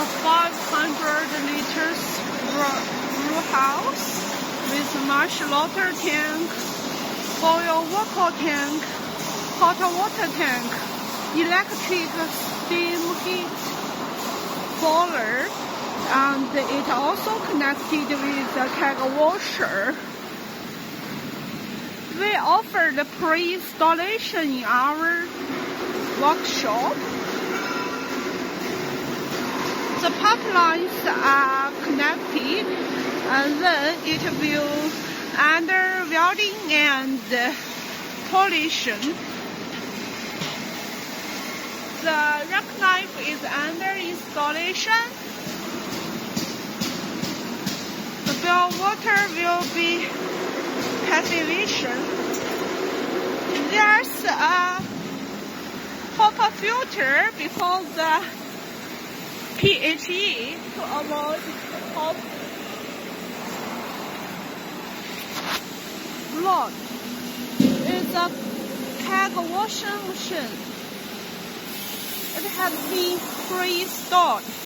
a 500 liters brewhouse with much water tank, boil water tank, hot water tank, electric steam heat boiler, and it also connected with the keg washer. We offer the pre-installation in our workshop. The pipelines are connected, and then it will under welding and polishing. The rack knife is under installation. The boil water will be passivation. There's a HOPA filter before the PHE to avoid hop blood. It's a keg washing machine. It has been pre-installed.